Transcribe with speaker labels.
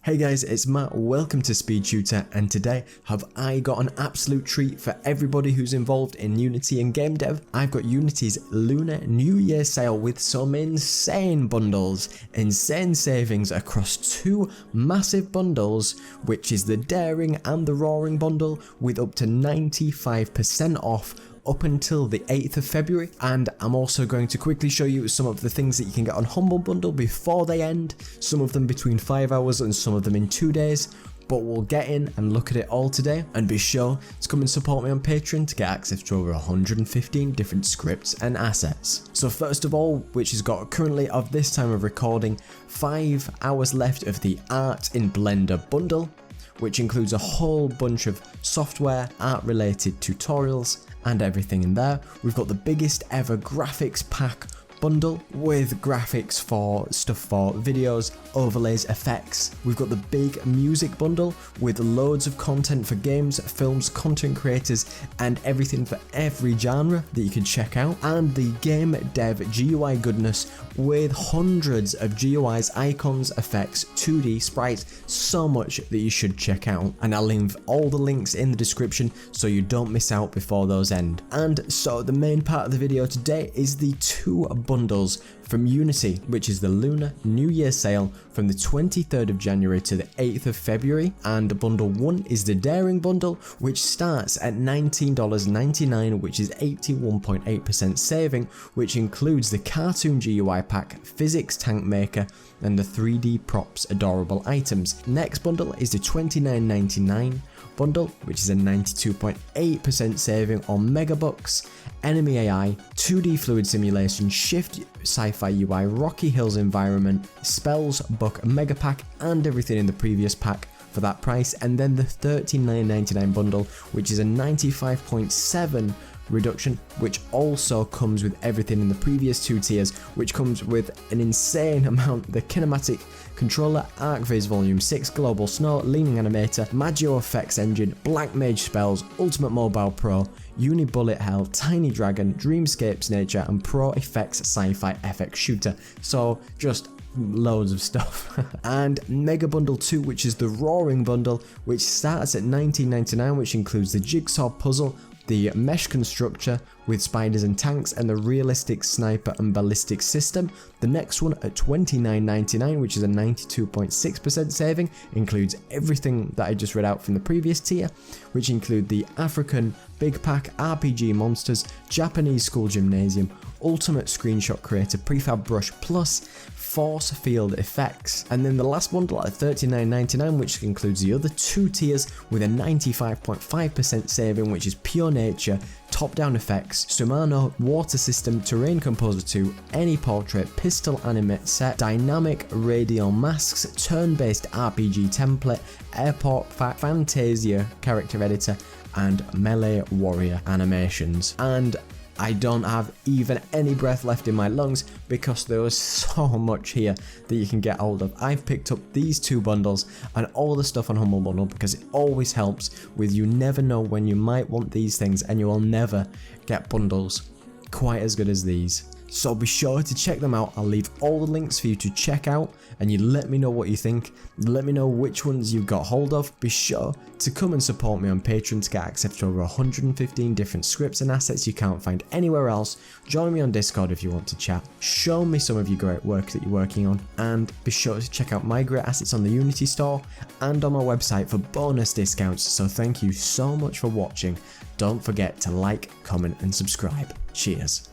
Speaker 1: Hey guys, it's Matt, welcome to SpeedTutor, and today have I got an absolute treat for everybody who's involved in Unity and game dev. I've got Unity's Lunar New Year sale with some insane bundles, insane savings across two massive bundles, which is the Daring and the Roaring bundle with up to 95% off up until the 8th of February, and I'm also going to quickly show you some of the things that you can get on Humble Bundle before they end, some of them between 5 hours and some of them in 2 days, but we'll get in and look at it all today. And be sure to come and support me on Patreon to get access to over 115 different scripts and assets. So first of all, which has got currently of this time of recording 5 hours left of the Art in Blender bundle, which includes a whole bunch of software, art related tutorials and everything in there. We've got the biggest ever graphics pack bundle with graphics for stuff for videos, overlays, effects. We've got the big music bundle with loads of content for games, films, content creators and everything for every genre that you can check out, and the game dev GUI goodness with hundreds of GUIs, icons, effects, 2D sprites, so much that you should check out, and I'll leave all the links in the description so you don't miss out before those end. And so the main part of the video today is the two bundles from Unity, which is the Lunar New Year sale from the 23rd of January to the 8th of February, and bundle 1 is the Daring bundle, which starts at $19.99, which is 81.8% saving, which includes the cartoon GUI pack, physics tank maker and the 3D props adorable items. Next bundle is the $29.99 bundle, which is a 92.8% saving on Megabucks, enemy AI, 2D fluid simulation, shift sci-fi UI, Rocky Hills environment, spells, book, mega pack and everything in the previous pack for that price. And then the $39.99 bundle, which is a 95.7% reduction, which also comes with everything in the previous two tiers, which comes with an insane amount: the kinematic controller, ArcViz Volume 6, Global Snow, Leaning Animator, Maggio Effects Engine, Black Mage Spells, Ultimate Mobile Pro, Uni Bullet Hell, Tiny Dragon, Dreamscapes Nature and Pro Effects Sci-Fi FX Shooter. So just loads of stuff. And Mega Bundle 2, which is the Roaring bundle, which starts at $19.99, which includes the Jigsaw Puzzle, the mesh constructor with spiders and tanks and the realistic sniper and ballistic system. The next one at $29.99, which is a 92.6% saving, includes everything that I just read out from the previous tier, which include the African Big Pack, RPG Monsters, Japanese School Gymnasium, Ultimate Screenshot Creator, Prefab Brush Plus, Force Field Effects. And then the last bundle at $39.99, which includes the other two tiers with a 95.5% saving, which is Pure Nature, Top-Down Effects, Sumano Water System, Terrain Composer 2, Any Portrait, Pistol Animate Set, Dynamic Radial Masks, Turn-Based RPG Template, Airport Pack, Fantasia Character Editor, and Melee Warrior Animations. And I don't have even any breath left in my lungs because there was so much here that you can get hold of. I've picked up these two bundles and all the stuff on Humble Bundle because it always helps with, you never know when you might want these things, and you will never get bundles quite as good as these. So be sure to check them out. I'll leave all the links for you to check out, and you let me know what you think. Let me know which ones you've got hold of. Be sure to come and support me on Patreon to get access to over 115 different scripts and assets you can't find anywhere else. Join me on Discord if you want to chat. Show me some of your great work that you're working on, and be sure to check out my great assets on the Unity store and on my website for bonus discounts. So thank you so much for watching. Don't forget to like, comment and subscribe. Cheers.